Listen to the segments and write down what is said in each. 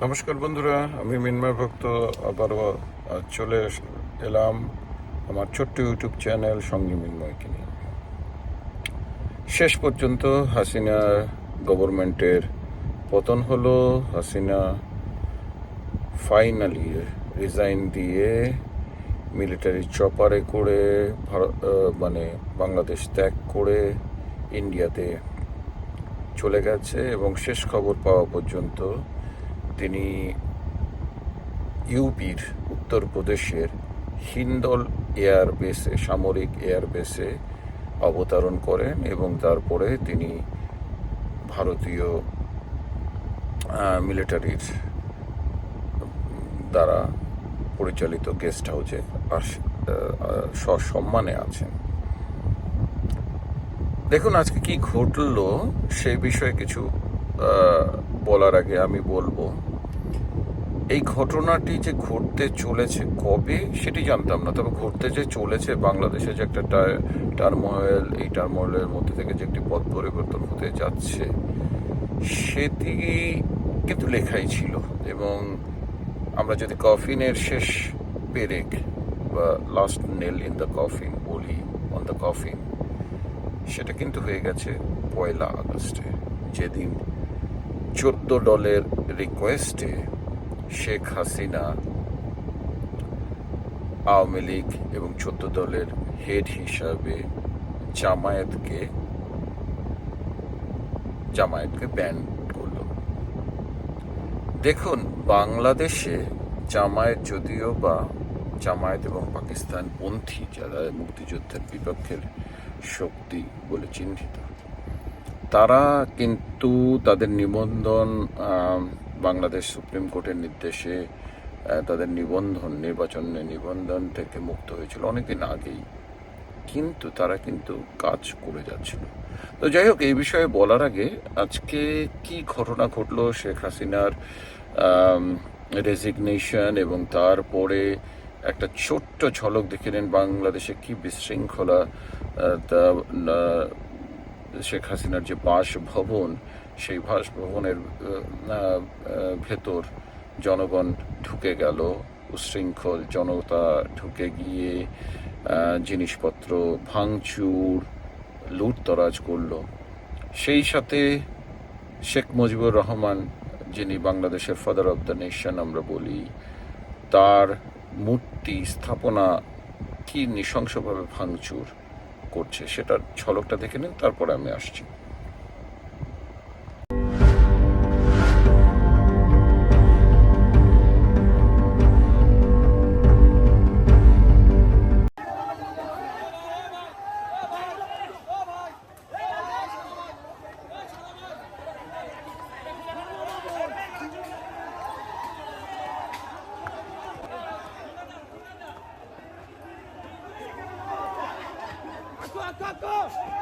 নমস্কার বন্ধুরা, আমি মিন্ময় ভক্ত আবারও চলে এলাম আমার ছোট্ট ইউটিউব চ্যানেল সঙ্গী মিন্ময়কে নিয়ে। শেষ পর্যন্ত হাসিনা গভর্নমেন্টের পতন হলো। হাসিনা ফাইনালি রিজাইন দিয়ে মিলিটারি চপারে করে বাংলাদেশ ত্যাগ করে ইন্ডিয়াতে চলে গেছে এবং শেষ খবর পাওয়া পর্যন্ত তিনি ইউপির উত্তরপ্রদেশের হিন্দল এয়ারবেসে, সামরিক এয়ারবেসে অবতরণ করেন এবং তারপরে তিনি ভারতীয় মিলিটারির দ্বারা পরিচালিত গেস্ট হাউসে সসম্মানে আছেন। দেখুন, আজকে কি ঘটলো সেই বিষয়ে কিছু বলার আগে আমি বলবো, এই ঘটনাটি যে ঘটতে চলেছে কবে সেটি জানতাম না, তবে ঘটতে যে চলেছে, বাংলাদেশে যে একটা টার্মোয়েল, এই টার্মোয়েলের মধ্যে থেকে যে একটি পথ পরিবর্তন হতে যাচ্ছে সেটি কিন্তু লেখাই ছিল। এবং আমরা যদি কফিনের শেষ পেরেক বা last nail in the coffin বলি, অন দ্য কফিন, সেটা কিন্তু হয়ে গেছে 1 আগস্টে, যেদিন 14 দলের রিকোয়েস্টে শেখ হাসিনা আওয়ামী লীগ এবং 14 দলের হেড হিসাবে জামায়াতকে ব্যান করল। দেখুন, বাংলাদেশে জামায়াত যদিও বা জামায়াত এবং পাকিস্তান পন্থী, যারা মুক্তিযুদ্ধের বিপক্ষের শক্তি বলে চিহ্নিত, তারা কিন্তু তাদের নিবন্ধন বাংলাদেশ সুপ্রিম কোর্টের নির্দেশে তাদের নির্বাচনের নিবন্ধন থেকে মুক্ত হয়েছিল অনেকদিন আগেই, কিন্তু তারা কিন্তু কাজ করে যাচ্ছিল। তো যাই হোক, এই বিষয়ে বলার আগে আজকে কি ঘটনা ঘটলো, শেখ হাসিনার রেজিগনেশন এবং তারপরে একটা ছোট্ট ঝলক দেখে নেন বাংলাদেশে কি বিশৃঙ্খলা। শেখ হাসিনার যে বাসভবন, সেই বাসভবনের ভেতর জনগণ ঢুকে গেল, উশৃঙ্খল জনতা ঢুকে গিয়ে জিনিসপত্র ভাঙচুর, লুটতরাজ করল। সেই সাথে শেখ মুজিবুর রহমান, যিনি বাংলাদেশের ফাদার অব দ্য নেশন আমরা বলি, তার মূর্তি স্থাপনা কি নৃশংসভাবে ভাঙচুর করছে সেটার ঝলকটা দেখে নিন, তারপরে আমি আসছি।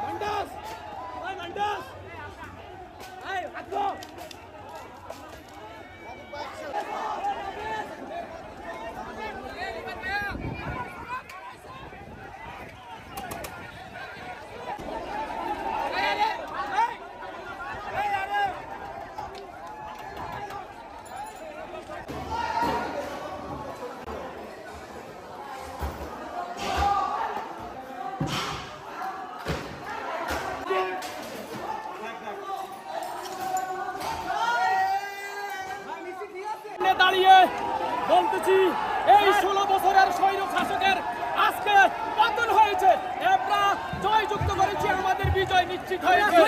Mandas! Hey, Mandas! Hey, Akko! দাঁড়িয়ে বলতেছি, এই 16 বছরের স্বৈর শাসকের আজকে পতন হয়েছে। আমরা জয়যুক্ত করেছি, আমাদের বিজয় নিশ্চিত হয়েছে।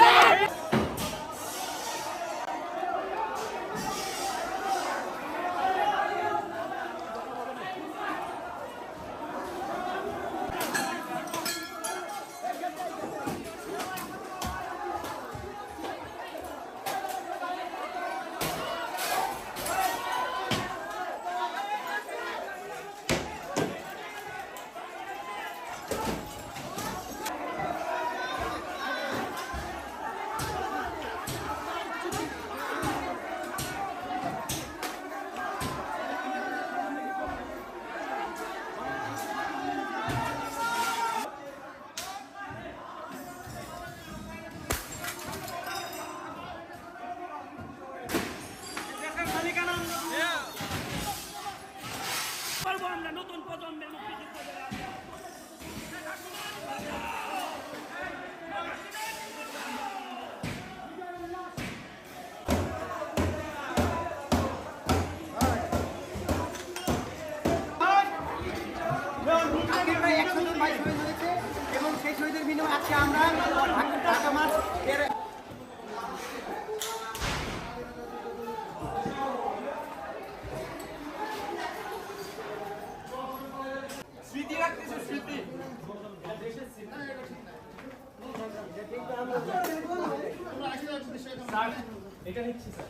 আমরা নতুন প্রজন্মের মুক্তিযোদ্ধাদের আগের প্রায় 100 জন ভাই শহীদ হয়েছে এবং সেই শহীদের বিনিময়ে আজকে আমরা ঢাকা মাস এর স্মৃতি রাখতেছে স্মৃতি এটা নিচ্ছি স্যার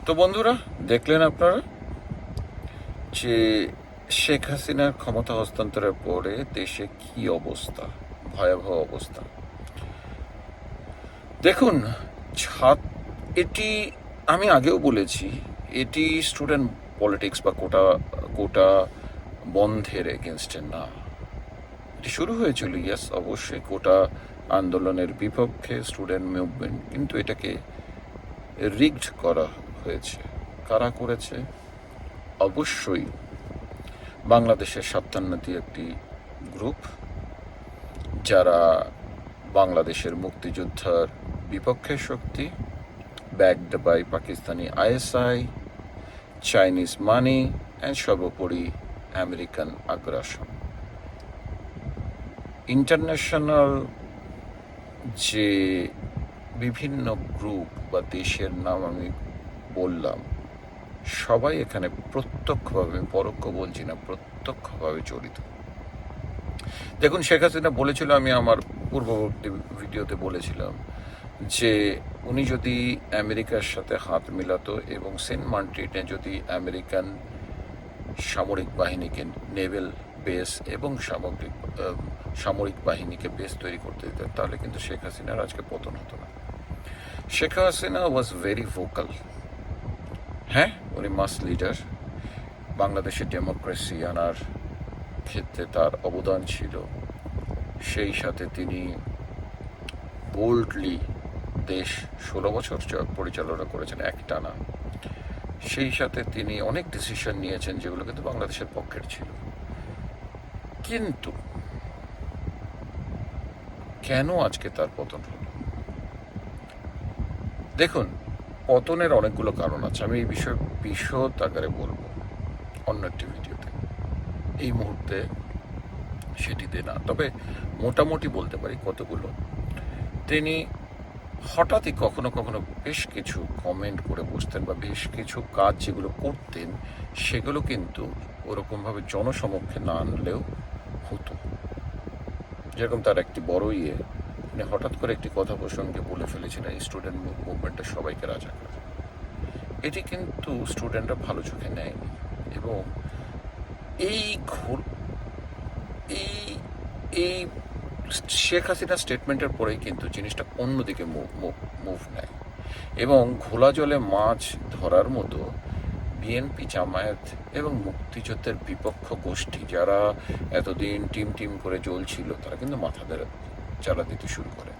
তো বন্ধুরা, দেখলেন আপনারা যে শেখ হাসিনার ক্ষমতা হস্তান্তরের পরে দেশে কি অবস্থা, ভয়াবহ অবস্থা। দেখুন, এটি আমি আগেও বলেছি, এটি স্টুডেন্ট পলিটিক্স বা কোটা বন্ধের এগেনস্টে না। এটি শুরু হয়েছিল ইয়াস অবশ্যই কোটা আন্দোলনের বিপক্ষে স্টুডেন্ট মুভমেন্ট, কিন্তু এটাকে রিগড করা হয়েছে। কারা করেছে? অবশ্যই বাংলাদেশের 57টি একটি গ্রুপ, যারা বাংলাদেশের মুক্তিযোদ্ধার বিপক্ষে শক্তি, backed by Pakistani ISI, Chinese money and সর্বোপরি আমেরিকান আগ্রাসন। ইন্টারন্যাশনাল যে বিভিন্ন গ্রুপ বা দেশের নাম আমি বললাম, সবাই এখানে প্রত্যক্ষভাবে, পরোক্ষ বলছি না, প্রত্যক্ষভাবে জড়িত। দেখুন, শেখ হাসিনা বলেছিল, আমি আমার পূর্ববর্তী ভিডিওতে বলেছিলাম, যে উনি যদি আমেরিকার সাথে হাত মিলাতো এবং সেন্ট মার্টিনে যদি আমেরিকান সামরিক বাহিনীকে, নেভেল বেস এবং সামরিক বাহিনীকে বেস তৈরি করতে দিতেন, তাহলে কিন্তু শেখ হাসিনার আজকে পতন হতো না। Sheikh Hasina was very vocal. হ্যাঁ, উনি মাস লিডার, বাংলাদেশে ডেমোক্রেসি আনার ক্ষেত্রে তার অবদান ছিল। সেই সাথে তিনি বোল্ডলি দেশ 16 বছর পরিচালনা করেছেন একটানা। সেই সাথে তিনি অনেক ডিসিশন নিয়েছেন যেগুলো কিন্তু বাংলাদেশের পক্ষের ছিল। কিন্তু কেন আজকে তার পতন হলো? দেখুন, পতনের অনেকগুলো কারণ আছে, আমি এই বিষয়ে বিশদ আকারে বলবো অন্য একটি ভিডিওতে, এই মুহূর্তে সেটিতে না। তবে মোটামুটি বলতে পারি কতগুলো। তিনি হঠাৎই কখনো কখনো বেশ কিছু কমেন্ট করে বসতেন, বা বেশ কিছু কাজ যেগুলো করতেন সেগুলো কিন্তু ওরকমভাবে জনসমক্ষে না আনলেও হতো। যেরকম তার একটি বড় তিনি হঠাৎ করে একটি কথা প্রসঙ্গে বলে ফেলেছিলেন স্টুডেন্ট মুভমেন্টের সবাইকে রাজাকার। এটি কিন্তু স্টুডেন্টরা ভালো চোখে নেয়নি, এবং এই এই এই শেখ হাসিনার স্টেটমেন্টের পরেই কিন্তু জিনিসটা অন্যদিকে মুভ নেয়, এবং ঘোলা জলে মাছ ধরার মতো বিএনপি, জামায়াত এবং মুক্তিযুদ্ধের বিপক্ষ গোষ্ঠী যারা এতদিন টিম করে জ্বলছিল, তারা কিন্তু মাথা চালা দিতে শুরু করে,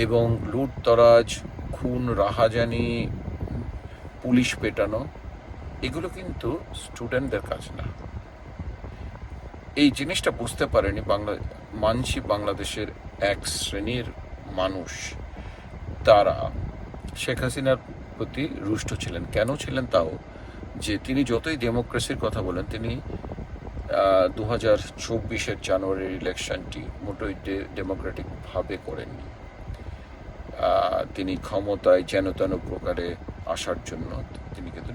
এবং লুটতরাজ, খুন, রাহাজানি, পুলিশ পেটানো, এগুলো কিন্তু স্টুডেন্টদের কাজ না। এই জিনিসটা বুঝতে পারেনি বাংলাদেশের এক শ্রেণীর মানুষ। তারা শেখ হাসিনার প্রতি রুষ্ট ছিলেন। কেন ছিলেন? তাও যে তিনি যতই ডেমোক্রেসির কথা বলেন, তিনি 2024 জানুয়ারির ইলেকশনটি মোটেই ডেমোক্রেটিকভাবে করেননি। তিনি ক্ষমতায় যেন তেন প্রকারে আসার জন্য তিনি কিন্তু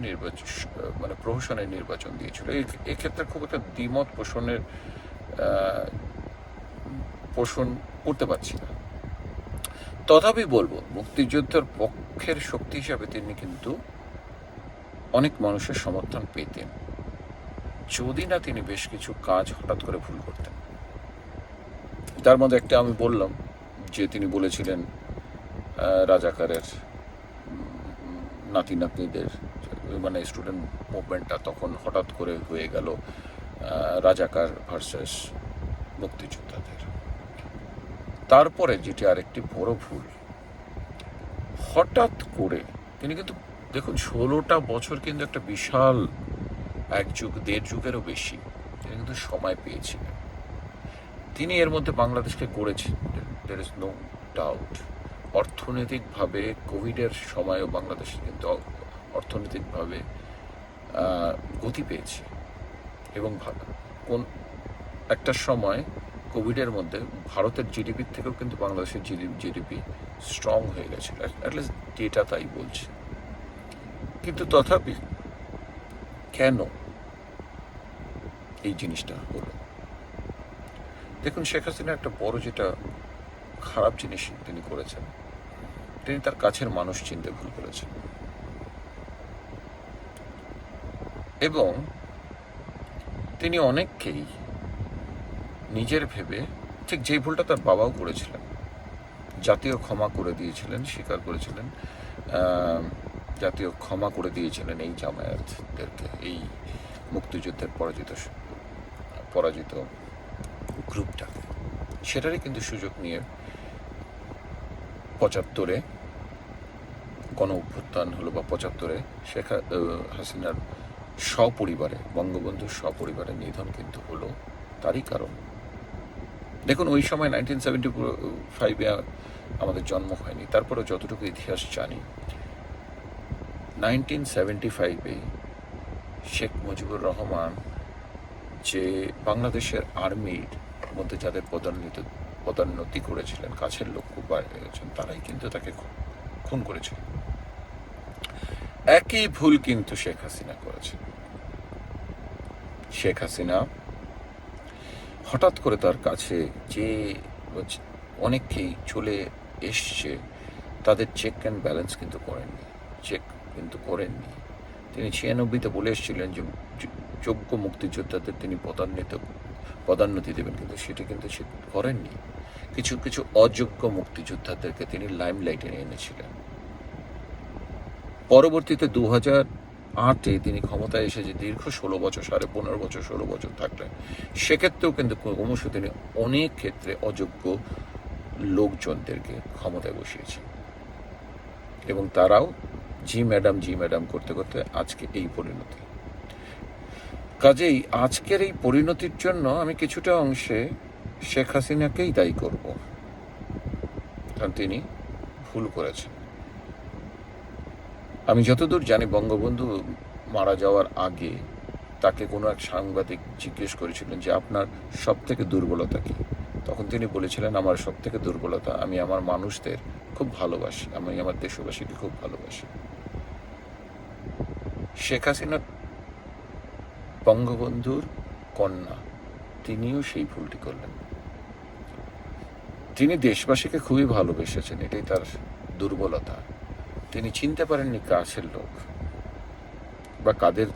প্রহসনের নির্বাচন দিয়েছিল। এক্ষেত্রে খুব একটা দ্বিমত পোষণ করতে পারছি না। তথাপি বলবো, মুক্তিযুদ্ধের পক্ষের শক্তি হিসাবে তিনি কিন্তু অনেক মানুষের সমর্থন পেতেন, যদি না তিনি বেশ কিছু কাজ হঠাৎ করে ভুল করতেন। তার মধ্যে একটা আমি বললাম যে তিনি বলেছিলেন রাজাকারের নাতিদের, স্টুডেন্ট মুভমেন্টটা তখন হঠাৎ করে হয়ে গেল রাজাকার ভার্সেস মুক্তিযোদ্ধাদের। তারপরে যেটি আরেকটি বড় ভুল, হঠাৎ করে তিনি কিন্তু দেখুন 16টা বছর কিন্তু একটা বিশাল 1 যুগেরও বেশি তিনি কিন্তু সময় পেয়েছিলেন। তিনি এর মধ্যে বাংলাদেশকে গড়েছেন, দেয়ার ইজ নো ডাউট। অর্থনৈতিকভাবে কোভিডের সময়ও বাংলাদেশ কিন্তু অর্থনৈতিকভাবে গতি পেয়েছে, এবং কোন একটা সময় কোভিডের মধ্যে ভারতের জিডিপির থেকেও কিন্তু বাংলাদেশের জিডিপি স্ট্রং হয়ে গেছিল, অ্যাটলিস্ট ডেটা তাই বলছে। কিন্তু তথাপি কেন এই জিনিসটা হলো? দেখুন, শেখ হাসিনা একটা বড় যেটা খারাপ জিনিস তিনি করেছেন, তিনি তার কাছের মানুষ চিনতে ভুল করেছেন, এবং তিনি অনেককেই নিজের ভেবে, ঠিক যেই ভুলটা তার বাবাও করেছিলেন, জাতীয় ক্ষমা করে দিয়েছিলেন, স্বীকার করেছিলেন, জাতীয় ক্ষমা করে দিয়েছিলেন এই জামায়াতদেরকে, এই মুক্তিযুদ্ধের পরাজিত গ্রুপটাকে। সেটারই কিন্তু সুযোগ নিয়ে 75-এ গণ অভ্যুত্থান হলো, বা 75-এ শেখ হাসিনার সপরিবারে, বঙ্গবন্ধুর সপরিবারে নিধন কিন্তু হলো তারই কারণ। দেখুন, ওই সময় 1975-এ আমাদের জন্ম হয়নি, তারপরে যতটুকু ইতিহাস জানি, 1975-এ শেখ মুজিবুর রহমান যে বাংলাদেশের আর্মির মধ্যে যাদের পদোন্নতি করেছিলেন, কাছের লোক করেছেন, তারাই কিন্তু তাকে খুন করেছিল। একই ভুল কিন্তু শেখ হাসিনা করেছেন। শেখ হাসিনা হঠাৎ করে তার কাছে যে অনেকেই চলে এসছে, তাদের চেক অ্যান্ড ব্যালেন্স কিন্তু করেননি। তিনি 96-তে বলে এসেছিলেন যে যোগ্য মুক্তিযোদ্ধাদের তিনি পদোন্নতি দেবেন, কিন্তু সেটি কিন্তু সে করেননি। কিছু অযোগ্য মুক্তিযোদ্ধাদেরকে তিনি লাইমলাইটে এনেছিলেন। পরবর্তীতে 2008-এ তিনি ক্ষমতায় এসে যে দীর্ঘ 16 বছর থাকলেন, সেক্ষেত্রেও কিন্তু ক্রমশ তিনি অনেক ক্ষেত্রে অযোগ্য লোকজনদেরকে ক্ষমতায় বসিয়েছেন, এবং তারাও জি ম্যাডাম করতে করতে আজকে এই পরিণতি। কাজেই আজকের এই পরিণতির জন্য আমি কিছুটা অংশে শেখ হাসিনাকেই দায়ী করব, কারণ তিনি ভুল করেছেন। আমি যতদূর জানি, বঙ্গবন্ধু মারা যাওয়ার আগে তাকে কোনো এক সাংবাদিক জিজ্ঞেস করেছিলেন যে আপনার সব থেকে দুর্বলতা কি? তখন তিনি বলেছিলেন, আমার সব থেকে দুর্বলতা, আমি আমার মানুষদের খুব ভালোবাসি, আমি আমার দেশবাসীকে খুব ভালোবাসি। শেখ হাসিনা বঙ্গবন্ধুর কন্যা, তিনিও সেই ভুলটি করলেন। তিনি দেশবাসীকে খুবই ভালোবেসেছেন, এটাই তার দুর্বলতা। তিনি চিনতে পারেননি কাছের লোক বা কাদের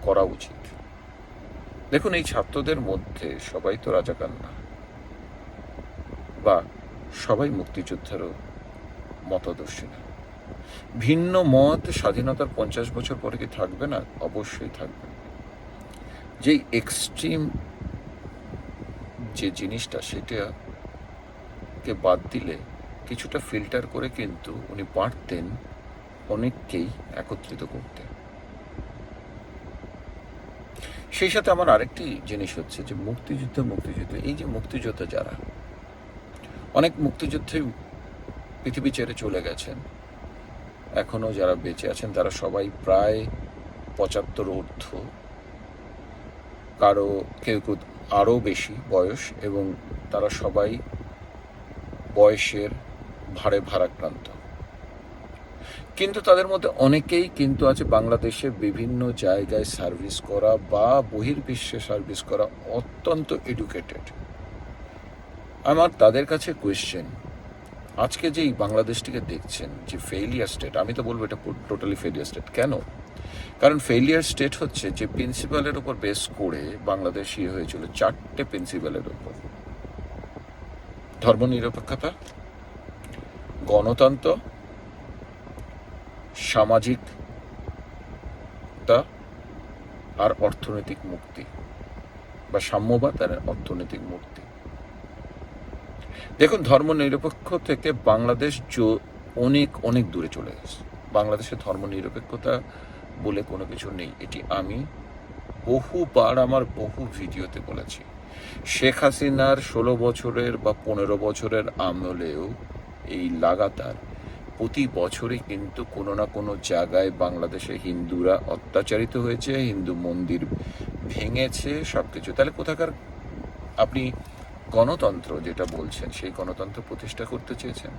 করা উচিত। দেখুন, এই ছাত্রদের মধ্যে সবাই তো রাজাকার না, বা সবাই মুক্তিযোদ্ধারও মতাদর্শী না। ভিন্ন মত স্বাধীনতার 50 বছর পরে কি থাকবে না? অবশ্যই থাকবে। যেই এক্সট্রিম যে জিনিসটা, সেটাকে বাদ দিলে কিছুটা ফিল্টার করে কিন্তু উনি পারতেন অনেককেই একত্রিত করতে। সেই সাথে আমার আরেকটি জিনিস হচ্ছে যে মুক্তিযুদ্ধ, এই যে মুক্তিযোদ্ধা যারা, অনেক মুক্তিযুদ্ধে পৃথিবী ছেড়ে চলে গেছেন, এখনো যারা বেঁচে আছেন তারা সবাই প্রায় 75 ঊর্ধ্ব, কারো কেউ কেউ আরও বেশি বয়স, এবং তারা সবাই বয়সের ভারে ভারাক্রান্ত। কিন্তু তাদের মধ্যে অনেকেই কিন্তু আছে বাংলাদেশে বিভিন্ন জায়গায় সার্ভিস করা বা বহির্বিশ্বে সার্ভিস করা, অত্যন্ত এডুকেটেড। আমার তাদের কাছে কোয়েশ্চেন, আজকে যেই বাংলাদেশটিকে দেখছেন যে ফেইলিয়ার স্টেট, আমি তো বলবো এটা টোটালি ফেইলিয়ার স্টেট। কেন? কারণ ফেইলিয়ার স্টেট হচ্ছে যে প্রিন্সিপালের উপর বেস করে বাংলাদেশ হয়েছিল 4টে প্রিন্সিপালের উপর: ধর্মনিরপেক্ষতা, গণতন্ত্র, সামাজিকতা আর অর্থনৈতিক মুক্তি, বা সাম্যবাদ আর অর্থনৈতিক মুক্তি। দেখুন, ধর্মনিরপেক্ষ থেকে বাংলাদেশ অনেক অনেক দূরে চলে গেছে। বাংলাদেশে ধর্মনিরপেক্ষতা বলে কোনো কিছু নেই। এটি আমি বহুবার আমার বহু ভিডিওতে বলেছি। শেখ হাসিনার 16 বছরের বা 15 বছরের আমলেও এই লাগাতার প্রতি বছরই কিন্তু কোনো না কোনো জায়গায় বাংলাদেশে হিন্দুরা অত্যাচারিত হয়েছে, হিন্দু মন্দির ভেঙেছে, সব কিছু। তাহলে কোথাকার আপনি গণতন্ত্র যেটা বলছেন, সেই গণতন্ত্র প্রতিষ্ঠা করতে চেয়েছেন?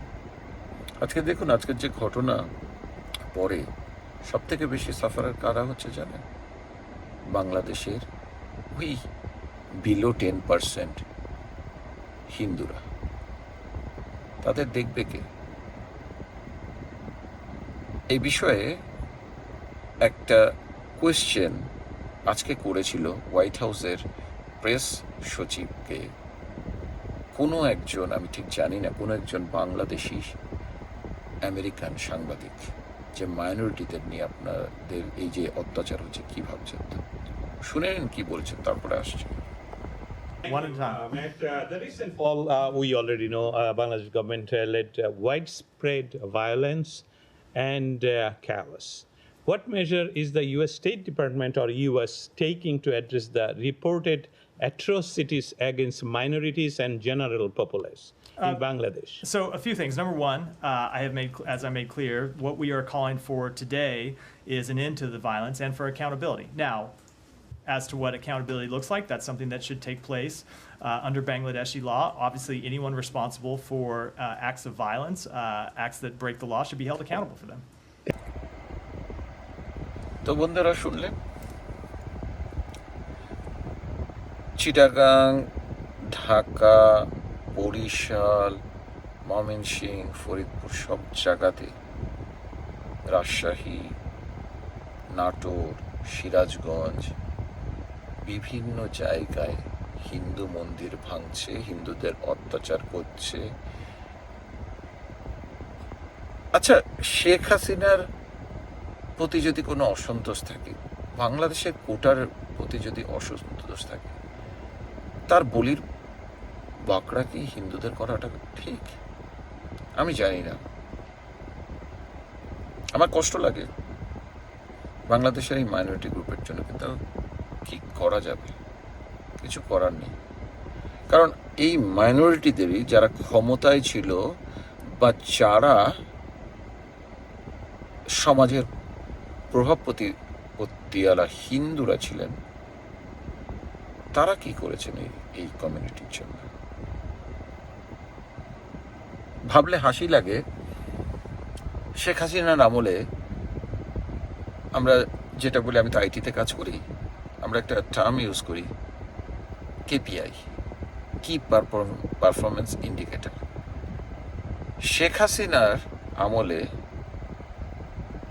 আজকে দেখুন, আজকের যে ঘটনা পরে সব থেকে বেশি সাফারার কারা হচ্ছে জানেন? বাংলাদেশের ওই বিলো 10% হিন্দুরা। তাদের দেখবে কে? এই বিষয়ে একটা কোয়েশ্চেন আজকে করেছিল হোয়াইট হাউসের প্রেস সচিবকে কোনো একজন, আমি ঠিক জানি না, কোনো একজন বাংলাদেশি আমেরিকান সাংবাদিক, যে মাইনরিটিদের নিয়ে আপনাদের এই যে অত্যাচার হচ্ছে কি ভাবছেন। শুনে নিন কি বলছেন, তারপরে আসছে। One at a time. The recent fall, we already know Bangladesh government led widespread violence and chaos. What measure is the U.S. State Department or U.S. taking to address the reported atrocities against minorities and general populace in Bangladesh? So a few things. Number one, as I made clear, what we are calling for today is an end to the violence and for accountability. Now, as to what accountability looks like, that's something that should take place under Bangladeshi law. Obviously, anyone responsible for acts of violence, acts that break the law, should be held accountable for them. তো বন্ধুরা, শুনলেন, চিটাগাং, ঢাকা, বরিশাল, ময়মনসিংহ, ফরিদপুর, সব জায়গাতে, রাজশাহী, নাটোর, সিরাজগঞ্জ, বিভিন্ন জায়গায় হিন্দু মন্দির ভাঙছে, হিন্দুদের অত্যাচার করছে। আচ্ছা, শেখ হাসিনার প্রতি যদি কোনো অসন্তোষ থাকে, বাংলাদেশের কোটার প্রতি যদি অসন্তোষ থাকে, তার বলির বাঁকড়া কি হিন্দুদের করাটা ঠিক? আমি জানি না, আমার কষ্ট লাগে বাংলাদেশের এই মাইনরিটি গ্রুপের জন্য, কিন্তু কি করা যাবে? কিছু করার নেই। কারণ এই মাইনরিটিদেরই যারা ক্ষমতায় ছিল বা যারা সমাজের প্রভাব প্রতিপত্তিওয়ালা হিন্দুরা ছিলেন, তারা কি করেছেন এই কমিউনিটির জন্য? ভাবলে হাসি লাগে। শেখ হাসিনার আমলে আমরা যেটা বলি, আমি তো আইটিতে কাজ করি, আমরা একটা টার্ম ইউজ করি, কেপিআই, কি পারফরমেন্স ইন্ডিকেটর। শেখ হাসিনার আমলে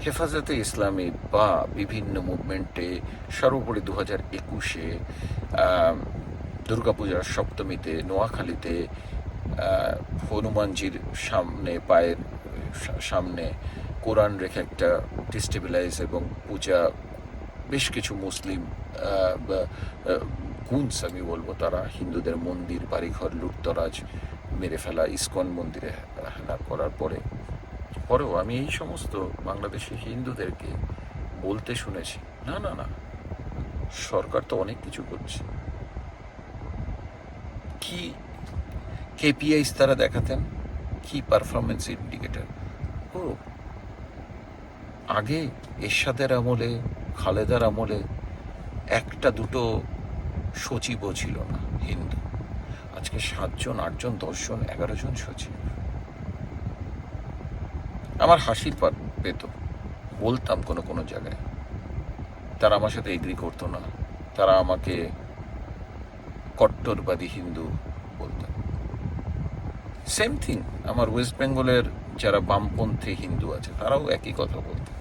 হেফাজতে ইসলামী বা বিভিন্ন মুভমেন্টে, সর্বোপরি 2021-এ দুর্গাপূজার সপ্তমীতে নোয়াখালীতে হনুমানজির পায়ের সামনে কোরআন রেখে একটা ডিস্টেবিলাইজ এবং পূজা, বেশ কিছু মুসলিম গুনস আমি বলবো, তারা হিন্দুদের মন্দির বাড়িঘর লুটতরাজ মেরে ফেলা, ইসকন মন্দিরে হানা করার পরেও আমি এই সমস্ত বাংলাদেশি হিন্দুদেরকে বলতে শুনেছি, না না না, সরকার তো অনেক কিছু করছে। কি কেপিআইস তারা দেখাতেন, কি পারফরমেন্স ইন্ডিকেটর। ও আগে এরশাদের আমলে, খালেদার আমলে একটা দুটো সচিবও ছিল না হিন্দু, আজকে 7 জন 8 জন 10 জন 11 জন সচিব। আমার হাসির পেত, বলতাম কোনো কোনো জায়গায়, তারা আমার সাথে এগ্রি করতো না, তারা আমাকে কট্টরবাদী হিন্দু বলতেন। সেম থিং আমার ওয়েস্ট বেঙ্গলের যারা বামপন্থী হিন্দু আছে তারাও একই কথা বলতেন।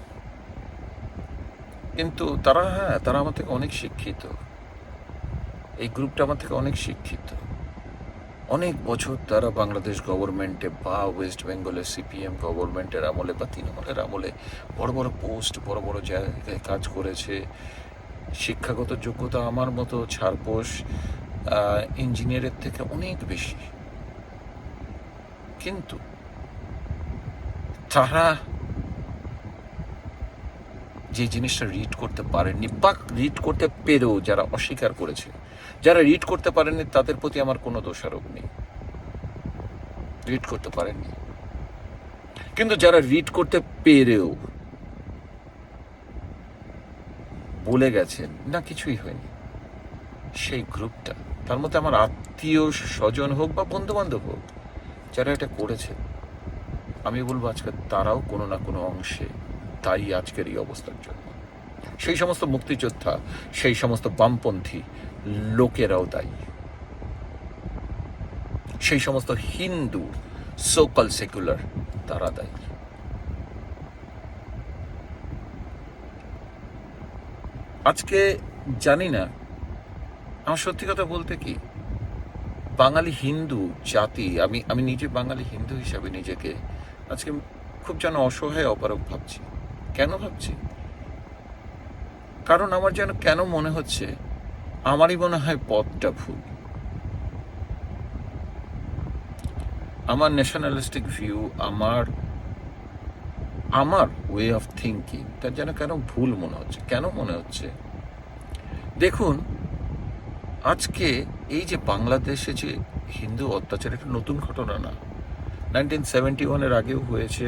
কিন্তু তারা আমার থেকে অনেক শিক্ষিত, এই গ্রুপটা আমার থেকে অনেক শিক্ষিত। অনেক বছর তারা বাংলাদেশ গভর্নমেন্টে বা ওয়েস্ট বেঙ্গলের সিপিএম গভর্নমেন্টের আমলে বা তৃণমূলের আমলে বড় বড় পোস্ট, বড় বড় জায়গায় কাজ করেছে। শিক্ষাগত যোগ্যতা আমার মতো ছারপোষ ইঞ্জিনিয়ারের থেকে অনেক বেশি, কিন্তু তারা যে জিনিসটা রিড করতে পারেননি বা রিড করতে পেরেও যারা অস্বীকার করেছে, যারা রিড করতে পারেননি তাদের প্রতি আমার কোনো দোষারোপ নেই, রিড করতে পারেননি। কিন্তু যারা রিড করতে পেরেও বলে গেছেন না কিছুই হয়নি, সেই গ্রুপটা, তার মধ্যে আমার আত্মীয় স্বজন হোক বা বন্ধু বান্ধব হোক, যারা এটা করেছে, আমি বলবো আজকে তারাও কোনো না কোনো অংশে দায়ী আজকের এই অবস্থার জন্য। সেই সমস্ত মুক্তিযোদ্ধা, সেই সমস্ত বামপন্থী লোকেরাও দায়ী, সেই সমস্ত হিন্দু সোকাল সেকুলার তারা দায়ী। আজকে জানি না, আমার সত্যি কথা বলতে কি, বাঙালি হিন্দু জাতি, আমি নিজে বাঙালি হিন্দু হিসাবে নিজেকে আজকে খুব যেন অসহায় অপারক ভাবছি। কেন ভাবছি? কারণ আমার যেন কেন মনে হচ্ছে আমারই মনে হয় পথটা ভুল। আমার ন্যাশনালিস্টিক ভিউ, আমার ওয়ে অফ থিঙ্কিং, তার যেন কেন ভুল মনে হচ্ছে। কেন মনে হচ্ছে? দেখুন, আজকে এই যে বাংলাদেশে যে হিন্দু অত্যাচার, এটা নতুন ঘটনা না। 1971-এর আগেও হয়েছে,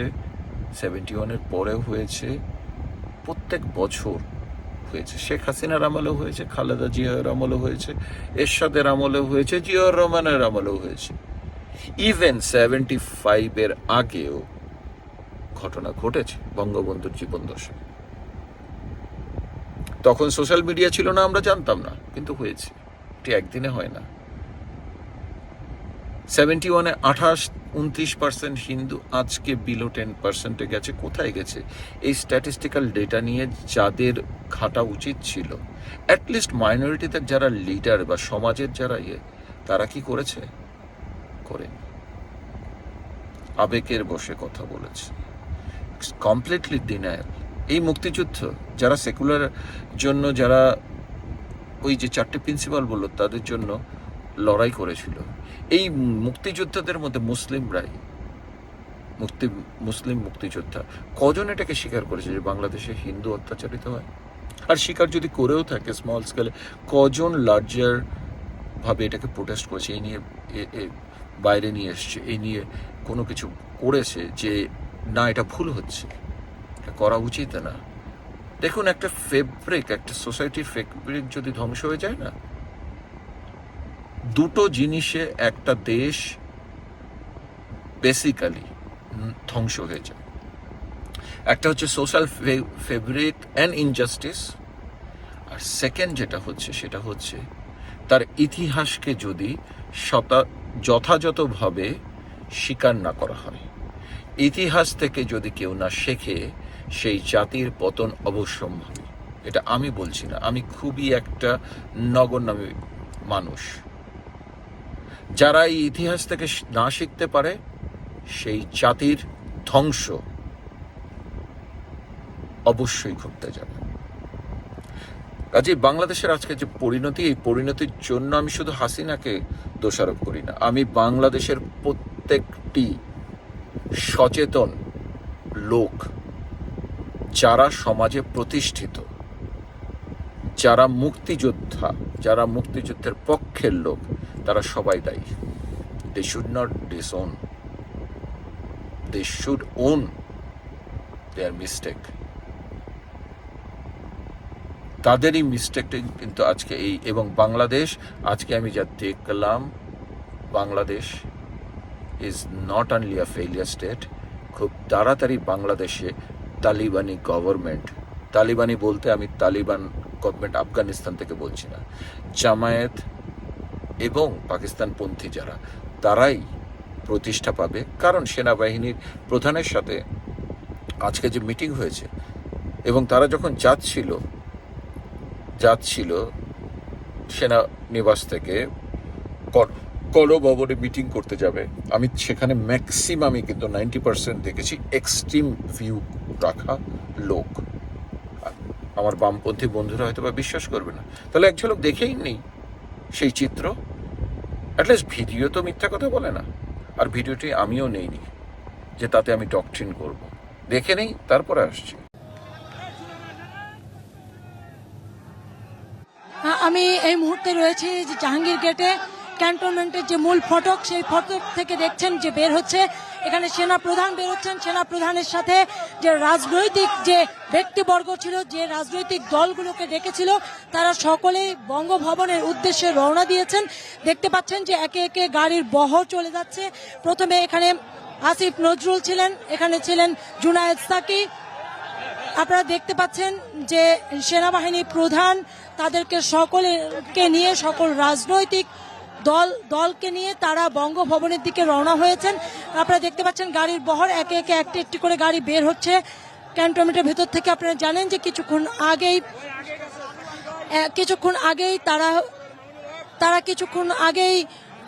71-এর পরেও হয়েছে, প্রত্যেক বছর হয়েছে। শেখ হাসিনার আমলেও হয়েছে, খালেদা জিয়ার আমলেও হয়েছে, এরশাদের আমলেও হয়েছে, জিয়াউর রহমানের আমলেও হয়েছে। ইভেন 75-এর আগেও ঘটনা ঘটেছে বঙ্গবন্ধুর জীবনদশায়। তখন সোশ্যাল মিডিয়া ছিল না, আমরা জানতাম না, কিন্তু হয়েছে। এটি একদিনে হয় না। 71-এ 28-29% হিন্দু, আজকে বিলো 10%-এ গেছে। কোথায় গেছে? এই স্ট্যাটিস্টিক্যাল ডেটা নিয়ে যাদের ঘাটা উচিত ছিল, অ্যাটলিস্ট মাইনরিটিদের যারা লিডার বা সমাজের যারা তারা কি করেছে? করেনি। আবেগের বসে কথা বলেছে, কমপ্লিটলি ডিনায়াল। এই মুক্তিযুদ্ধ যারা সেকুলার জন্য, যারা ওই যে 4টে প্রিন্সিপাল বললো তাদের জন্য লড়াই করেছিল, এই মুক্তিযোদ্ধাদের মধ্যে মুসলিমরাই, মুসলিম মুক্তিযোদ্ধা কজন এটাকে স্বীকার করেছে যে বাংলাদেশে হিন্দু অত্যাচারিত হয়? আর স্বীকার যদি করেও থাকে স্মল স্কেলে, কজন লার্জার ভাবে এটাকে প্রোটেস্ট করেছে, এই নিয়ে বাইরে নিয়ে এসছে, এই নিয়ে কোনো কিছু করেছে যে না এটা ভুল হচ্ছে, এটা করা উচিত না? দেখুন, একটা ফেব্রিক, একটা সোসাইটির ফেব্রিক যদি ধ্বংস হয়ে যায় না, দুটো জিনিসে একটা দেশ বেসিক্যালি ধ্বংস হয়ে যায়। একটা হচ্ছে সোশ্যাল ফেব্রিক অ্যান্ড ইনজাস্টিস, আর সেকেন্ড যেটা হচ্ছে সেটা হচ্ছে তার ইতিহাসকে যদি যথাযথভাবে স্বীকার না করা হয়। ইতিহাস থেকে যদি কেউ না শেখে, সেই জাতির পতন অবশ্যম্ভাবী। এটা আমি বলছি না, আমি খুবই একটা নগণ্যমী মানুষ। যারা এই ইতিহাস থেকে না শিখতে পারে, সেই জাতির ধ্বংস অবশ্যই ঘটতে যাবে। কাজে বাংলাদেশের আজকে যে পরিণতি, এই পরিণতির জন্য আমি শুধু হাসিনাকে দোষারোপ করি না, আমি বাংলাদেশের প্রত্যেকটি সচেতন লোক, যারা সমাজে প্রতিষ্ঠিত, যারা মুক্তিযোদ্ধা, যারা মুক্তিযুদ্ধের পক্ষের লোক, তারা সবাই দায়ী। They should not disown, they should own their mistake. তাদেরই মিস্টেকটা কিন্তু আজকে এই, এবং বাংলাদেশ আজকে আমি যা দেখলাম, Bangladesh is not only a failure state. খুব তাড়াতাড়ি বাংলাদেশে তালিবানি গভর্নমেন্ট, তালিবানি বলতে আমি তালিবান গভর্নমেন্ট আফগানিস্তান থেকে বলছি না, জামায়াত এবং পাকিস্তানপন্থী যারা, তারাই প্রতিষ্ঠা পাবে। কারণ সেনাবাহিনীর প্রধানের সাথে আজকে যে মিটিং হয়েছে, এবং তারা যখন যাচ্ছিল সেনা নিবাস থেকে কলভবনে মিটিং করতে যাবে, আমি সেখানে ম্যাক্সিমামই কিন্তু 90% দেখেছি এক্সট্রিম ভিউ রাখা লোক। আমার বামপন্থী বন্ধুরা হয়তো বা বিশ্বাস করবে না, তাহলে এক ঝলক দেখেই নেই সেই চিত্র। অ্যাটলিস্ট ভিডিও তো মিথ্যা কথা বলে না, আর ভিডিওটি আমিও নেইনি যে তাতে আমি ডকট্রিন করব। দেখে নেই, তারপরে আসছি। আমি এই মুহূর্তে রয়েছি যে জাহাঙ্গীর গেটে, ক্যান্টনমেন্টের যে মূল ফটক, সেই ফটক থেকে দেখছেন যে বের হচ্ছে, এখানে সেনা প্রধান বের হচ্ছেন। সেনা প্রধানের সাথে যে রাজনৈতিক যে ব্যক্তিবর্গ ছিল, যে রাজনৈতিক দলগুলোকে ডেকেছিল, তারা সকলেই বঙ্গভবনের উদ্দেশ্যে রওনা দিয়েছেন। দেখতে পাচ্ছেন যে একে একে গাড়ির বহর চলে যাচ্ছে। প্রথমে এখানে আসিফ নজরুল ছিলেন, এখানে ছিলেন জুনায়েদ সাকি। আপনারা দেখতে পাচ্ছেন যে সেনাবাহিনী প্রধান তাদেরকে সকলকে নিয়ে, সকল রাজনৈতিক দলকে নিয়ে তারা বঙ্গভবনের দিকে রওনা হয়েছেন। আপনারা দেখতে পাচ্ছেন গাড়ির বহর একে একে একটি একটি করে গাড়ি বের হচ্ছে ক্যান্টনমেন্টের ভেতর থেকে। আপনারা জানেন যে কিছুক্ষণ আগেই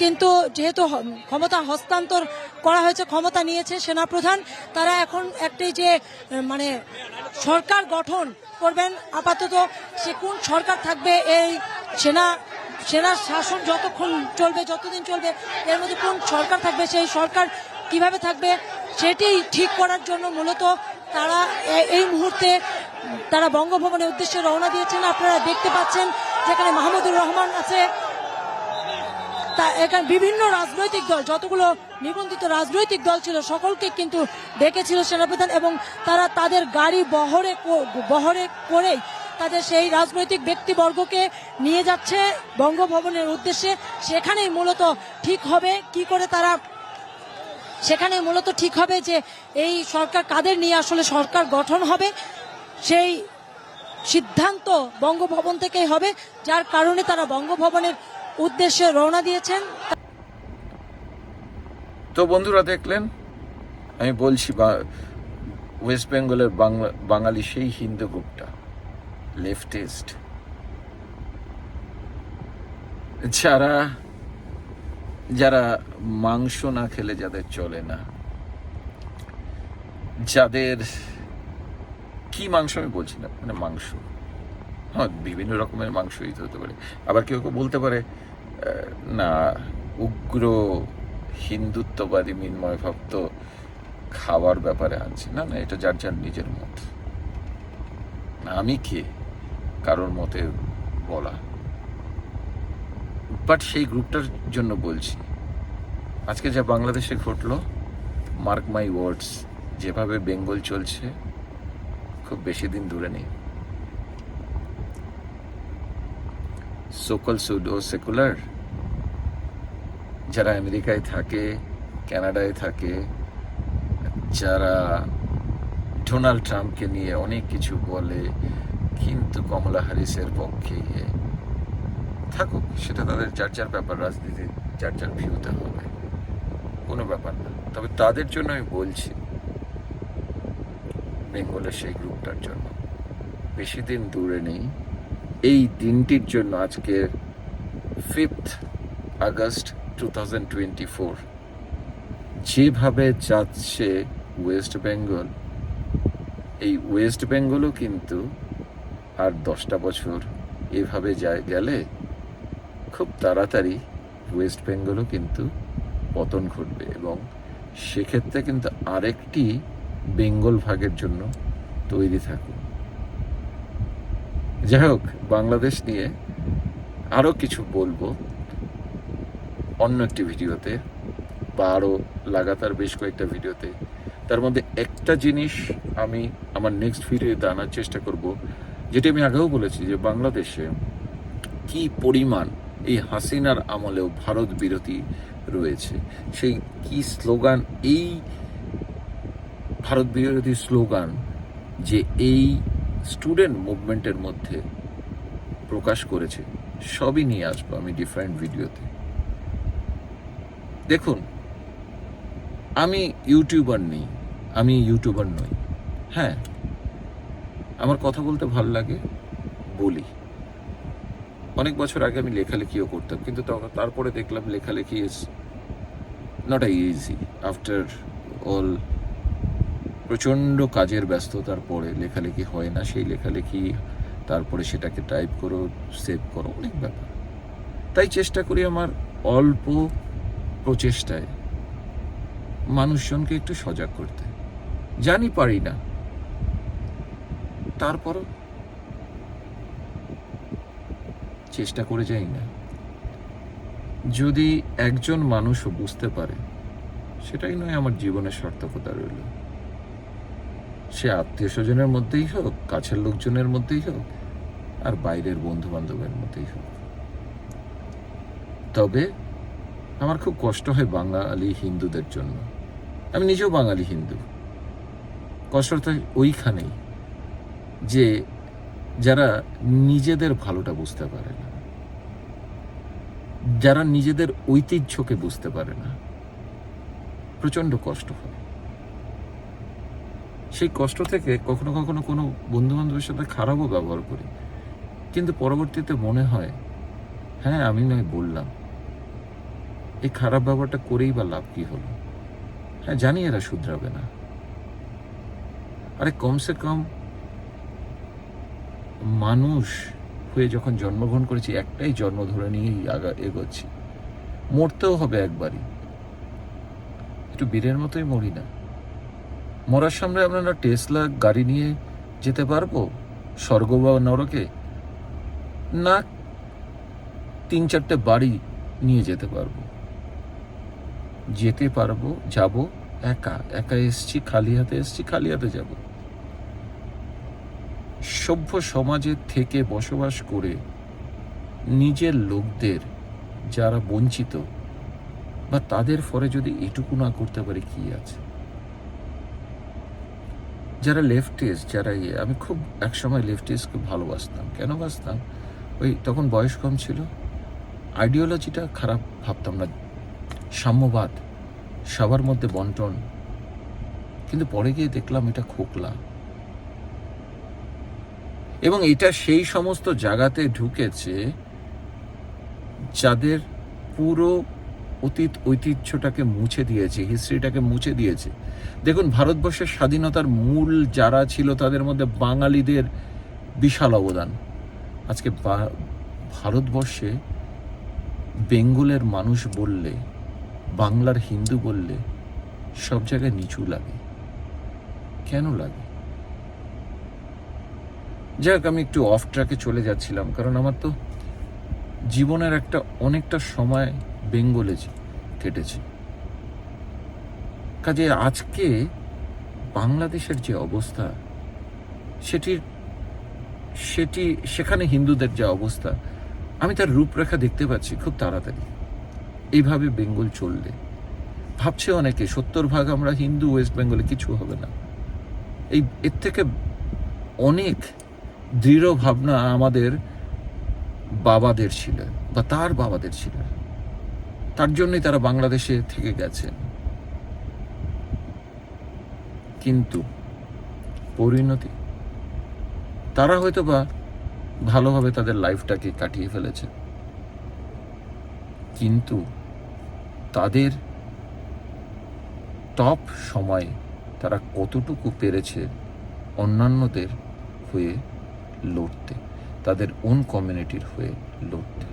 কিন্তু যেহেতু ক্ষমতা হস্তান্তর করা হয়েছে, ক্ষমতা নিয়েছে সেনাপ্রধান, তারা এখন একটি যে মানে সরকার গঠন করবেন। আপাতত সে কোন সরকার থাকবে, এই সেনা শাসন যতদিন চলবে, এর মধ্যে কোন সরকার থাকবে, সেই সরকার কিভাবে থাকবে সেটি ঠিক করার জন্য মূলত তারা এই মুহূর্তে তারা বঙ্গভবনের উদ্দেশ্যে রওনা দিয়েছেন। আপনারা দেখতে পাচ্ছেন যেখানে মাহমুদুর রহমান আছে, এখানে বিভিন্ন রাজনৈতিক দল, যতগুলো নিবন্ধিত রাজনৈতিক দল ছিল, সকলকে কিন্তু ডেকেছিল সেনাপ্রধান, এবং তারা তাদের গাড়ি বহরে করেই তাদের সেই রাজনৈতিক ব্যক্তিবর্গকে নিয়ে যাচ্ছে বঙ্গভবনের উদ্দেশ্যে। সেখানেই মূলত ঠিক হবে কি করে তারা, সেখানেই মূলত ঠিক হবে যে এই সরকার কাদের নিয়ে আসলে সরকার গঠন হবে, সেই সিদ্ধান্ত বঙ্গভবন থেকেই হবে, যার কারণে তারা বঙ্গভবনের উদ্দেশ্যে রওনা দিয়েছেন। তো বন্ধুরা দেখলেন, আমি বলছি ওয়েস্ট বেঙ্গলের বাঙালি সেই হিন্দু গ্রুপটা, লেফটিস্ট, যারা মাংস না খেলে যাদের চলে না, যাদের কি মাংস আমি বলছি না, মানে মাংস, হ্যাঁ বিভিন্ন রকমের মাংসই তো হতে পারে। আবার কেউ কেউ বলতে পারে না, উগ্র হিন্দুত্ববাদী মিন্ময় ভক্ত খাওয়ার ব্যাপারে আনছি। না, এটা যার যার নিজের মত, আমি কে কারোর মতে বলা। বাট সেই গ্রুপটার জন্য বলছি, আজকে যা বাংলাদেশে ঘটলো, মার্ক মাই ওয়ার্ডস, যেভাবে বেঙ্গল চলছে খুব বেশি দিন দূরে নেই। সোকল সুডো সেকুলার যারা আমেরিকায় থাকে, কানাডায় থাকে, যারা ডোনাল্ড ট্রাম্পকে নিয়ে অনেক কিছু বলে, কিন্তু কমলা হ্যারিসের পক্ষে গিয়ে থাকুক, সেটা তাদের যার যার ব্যাপার, রাজনীতি যার যার ভিউতে হবে, কোনো ব্যাপার না। তবে তাদের জন্য আমি বলছি, বেঙ্গলের সেই গ্রুপটার জন্য বেশি দিন দূরে নেই। এই দিনটির জন্য আজকে 5th আগস্ট 2024 যেভাবে যাচ্ছে ওয়েস্ট বেঙ্গল, এই ওয়েস্ট বেঙ্গলও কিন্তু আর 10টা বছর এভাবে গেলে খুব তাড়াতাড়ি ওয়েস্ট বেঙ্গলও কিন্তু পতন ঘটবে, এবং সেক্ষেত্রে কিন্তু আরেকটি বেঙ্গল ভাগের জন্য তৈরি থাকুন। যাই হোক, বাংলাদেশ নিয়ে আরও কিছু বলবো অন্য একটি ভিডিওতে, বা আরও লাগাতার বেশ কয়েকটা ভিডিওতে। তার মধ্যে একটা জিনিস আমি আমার নেক্সট ভিডিওতে আনার চেষ্টা করব, যেটি আমি আগেও বলেছি, যে বাংলাদেশে কি পরিমাণ এই হাসিনার আমলেও ভারত বিরোধী রয়েছে। সেই কি স্লোগান, এই ভারত বিরোধী স্লোগান যে এই স্টুডেন্ট মুভমেন্টের মধ্যে প্রকাশ করেছে, সবই নিয়ে আসবো আমি ডিফারেন্ট ভিডিওতে। দেখুন, আমি ইউটিউবার নই। হ্যাঁ, আমার কথা বলতে ভালো লাগে, বলি। অনেক বছর আগে আমি লেখালেখিও করতাম, কিন্তু তারপরে দেখলাম লেখালেখি is not easy. After all প্রচণ্ড কাজের ব্যস্ততার পরে লেখালেখি হয় না। সেই লেখালেখি, তারপরে সেটাকে টাইপ করো, সেভ করো, অনেক ব্যাপার। তাই চেষ্টা করি আমার অল্প প্রচেষ্টায় মানুষজনকে একটু সজাগ করতে। জানি পারি না, তারপরও চেষ্টা করে যাই না। যদি একজন মানুষও বুঝতে পারে, সেটাই নয় আমার জীবনের সার্থকতা রইল। সে আত্মীয় স্বজনের মধ্যেই হোক, কাছের লোকজনের মধ্যেই হোক, আর বাইরের বন্ধু বান্ধবের মধ্যেই হোক। তবে আমার খুব কষ্ট হয় বাঙালি হিন্দুদের জন্য। আমি নিজেও বাঙালি হিন্দু। কষ্টটা ওইখানেই যে যারা নিজেদের ভালোটা বুঝতে পারে না, যারা নিজেদের ঐতিহ্যকে বুঝতে পারে না, প্রচণ্ড কষ্ট হয়। সেই কষ্ট থেকে কখনো কখনো কোনো বন্ধু বান্ধবের সাথে খারাপও ব্যবহার করি, কিন্তু পরবর্তীতে মনে হয়, হ্যাঁ আমি নয় বললাম, এই খারাপ ব্যবহারটা করেই বা লাভ কি হলো? হ্যাঁ জানি এরা শুধরাবে না। আরে কমসে কম মানুষ হয়ে যখন জন্মগ্রহণ করেছি, একটাই জন্ম ধরে নিয়েই এগোচ্ছি। মরতেও হবে একবারই, একটু বীরের মতোই মরি না। মরার সামনে আমরা টেসলা গাড়ি নিয়ে যেতে পারবো স্বর্গ বা নরকে? না, 3-4টে বাড়ি নিয়ে যেতে পারবো। যাব একা এসছি, খালি হাতে যাব। সভ্য সমাজে থেকে বসবাস করে নিজের লোকদের যারা বঞ্চিত বা তাদের ফলে যদি এটুকু না করতে পারে, কি আছে? যারা লেফটিস্ট, যারা আমি খুব একসময় লেফটিস্টকে ভালোবাসতাম। কেন বাসতাম? ওই তখন বয়স কম ছিল, আইডিওলজিটা খারাপ ভাবতাম না, সাম্যবাদ, সবার মধ্যে বন্টন। কিন্তু পরে গিয়ে দেখলাম এটা খোকলা, এবং এটা সেই সমস্ত জায়গাতে ঢুকেছে যাদের পুরো অতীত ঐতিহ্যটাকে মুছে দিয়েছে, হিস্ট্রিটাকে মুছে দিয়েছে। দেখুন, ভারতবর্ষের স্বাধীনতার মূল যারা ছিল তাদের মধ্যে বাঙালিদের বিশাল অবদান। আজকে ভারতবর্ষে বেঙ্গলের মানুষ বললে, বাংলার হিন্দু বললে সব জায়গায় নিচু লাগে। কেন লাগে? যাক, আমি একটু অফ ট্র্যাকে চলে যাচ্ছিলাম, কারণ আমার তো জীবনের অনেকটা সময় বেঙ্গলে কেটেছে। কাজে আজকে বাংলাদেশের যে অবস্থা, সেখানে হিন্দুদের যে অবস্থা, আমি তার রূপরেখা দেখতে পাচ্ছি খুব তাড়াতাড়ি। এইভাবে বেঙ্গল চললে ভাবছে অনেকে 70% আমরা হিন্দু, ওয়েস্ট বেঙ্গলে কিছু হবে না। এর থেকে অনেক দৃঢ় ভাবনা আমাদের বাবাদের ছিল বা তার বাবাদের ছিল। তার জন্যই তারা বাংলাদেশে থেকে গেছেন। কিন্তু পরিণতি, তারা হয়তো বা ভালোভাবে তাদের লাইফটাকে কাটিয়ে ফেলেছে, কিন্তু তাদের টপ সময়ে তারা কতটুকু পেরেছে অন্যান্যদের হয়ে লড়তে, তাদের ওন কমিউনিটির হয়ে লড়তে।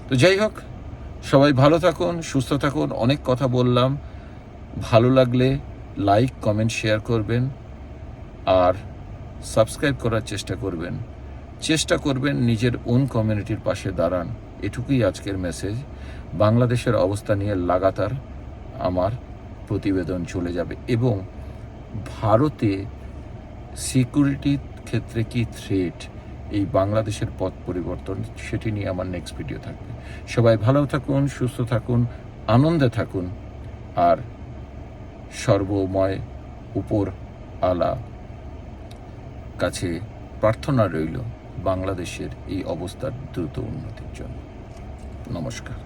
তো যাই হোক, সবাই ভালো থাকুন, সুস্থ থাকুন। অনেক কথা বললাম, ভালো লাগলে লাইক, কমেন্ট, শেয়ার করবেন আর সাবস্ক্রাইব করার চেষ্টা করবেন নিজের ওন কমিউনিটির পাশে দাঁড়ান। এটুকুই আজকের মেসেজ। বাংলাদেশের অবস্থা নিয়ে লাগাতার আমার প্রতিবেদন চলে যাবে এবং ভারতে সিকিউরিটির ক্ষেত্রে কি থ্রেট, এই বাংলাদেশের পথ পরিবর্তন, সেটি নিয়ে আমার নেক্সট ভিডিও থাকবে। সবাই ভালো থাকুন, সুস্থ থাকুন, আনন্দে থাকুন আর সর্বময় উপর আলা কাছে প্রার্থনা রইল বাংলাদেশের এই অবস্থার দ্রুত উন্নতির জন্য। নমস্কার।